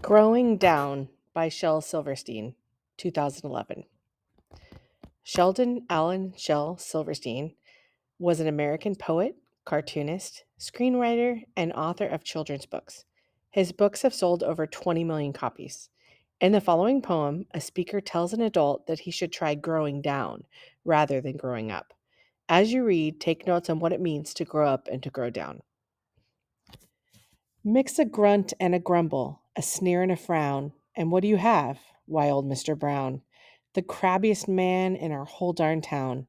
Growing Down by Shel Silverstein, 2011. Sheldon Allen Shel Silverstein was an American poet, cartoonist, screenwriter, and author of children's books. His books have sold over 20 million copies. In the following poem, a speaker tells an adult that he should try growing down rather than growing up. As you read, take notes on what it means to grow up and to grow down. Mix a grunt and a grumble, a sneer and a frown, and what do you have? Why, old Mr. Brown, the crabbiest man in our whole darn town.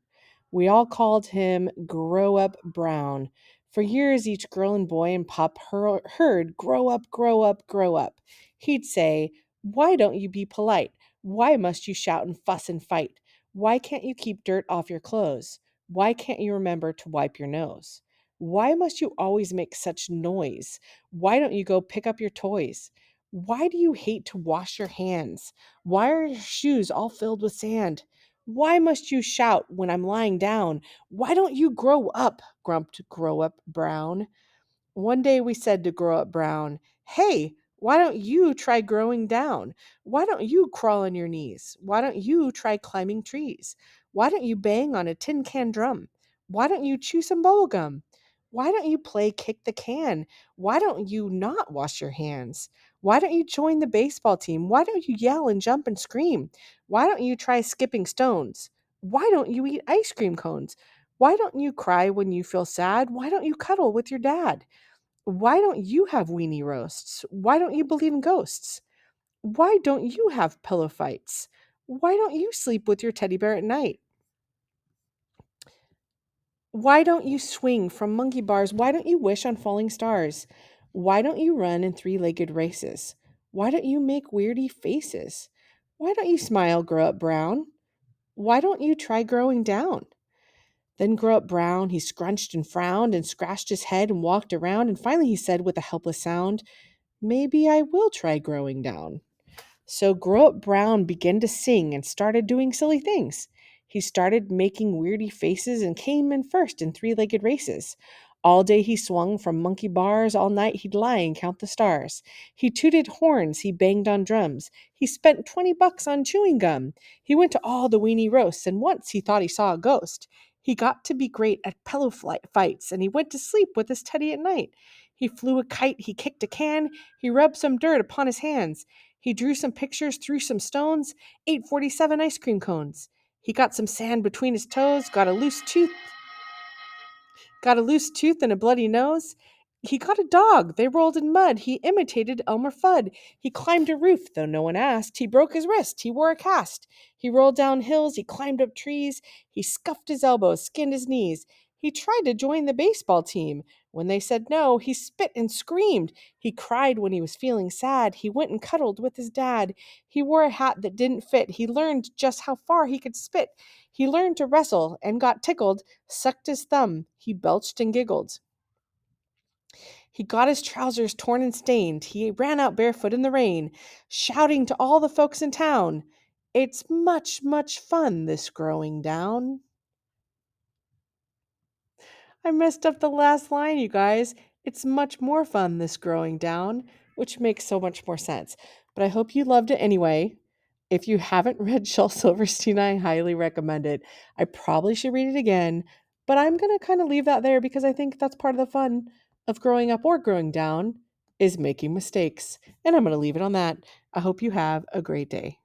We all called him Grow Up Brown. For years, each girl and boy and pup heard, Grow up, grow up, grow up. He'd say, Why don't you be polite? Why must you shout and fuss and fight? Why can't you keep dirt off your clothes? Why can't you remember to wipe your nose? Why must you always make such noise? Why don't you go pick up your toys? Why do you hate to wash your hands? Why are your shoes all filled with sand? Why must you shout when I'm lying down? Why don't you grow up? Grumped Grow Up Brown. One day we said to Grow Up Brown, Hey, why don't you try growing down? Why don't you crawl on your knees? Why don't you try climbing trees? Why don't you bang on a tin can drum? Why don't you chew some bubble gum? Why don't you play kick the can? Why don't you not wash your hands? Why don't you join the baseball team? Why don't you yell and jump and scream? Why don't you try skipping stones? Why don't you eat ice cream cones? Why don't you cry when you feel sad? Why don't you cuddle with your dad? Why don't you have weenie roasts? Why don't you believe in ghosts? Why don't you have pillow fights? Why don't you sleep with your teddy bear at night? Why don't you swing from monkey bars? Why don't you wish on falling stars? Why don't you run in three-legged races? Why don't you make weirdy faces? Why don't you smile, Grow Up Brown? Why don't you try growing down? Then Grow Up Brown, he scrunched and frowned and scratched his head and walked around, and finally he said with a helpless sound, Maybe I will try growing down. So Grow Up Brown began to sing and started doing silly things. He started making weirdy faces and came in first in three-legged races. All day he swung from monkey bars, all night he'd lie and count the stars. He tooted horns, he banged on drums. He spent $20 on chewing gum. He went to all the weenie roasts, and once he thought he saw a ghost. He got to be great at pillow fights, and he went to sleep with his teddy at night. He flew a kite, he kicked a can, he rubbed some dirt upon his hands. He drew some pictures, threw some stones, ate 47 ice cream cones. He got some sand between his toes, got a loose tooth and a bloody nose. He got a dog. They rolled in mud. He imitated Elmer Fudd. He climbed a roof, though no one asked. He broke his wrist. He wore a cast. He rolled down hills. He climbed up trees. He scuffed his elbows, skinned his knees. He tried to join the baseball team. When they said no, he spit and screamed. He cried when he was feeling sad. He went and cuddled with his dad. He wore a hat that didn't fit. He learned just how far he could spit. He learned to wrestle and got tickled, sucked his thumb. He belched and giggled. He got his trousers torn and stained. He ran out barefoot in the rain, shouting to all the folks in town, It's much, much fun, this growing down. I messed up the last line, you guys. It's much more fun, this growing down, which makes so much more sense. But I hope you loved it anyway. If you haven't read Shel Silverstein, I highly recommend it. I probably should read it again, but I'm going to kind of leave that there because I think that's part of the fun of growing up or growing down is making mistakes. And I'm going to leave it on that. I hope you have a great day.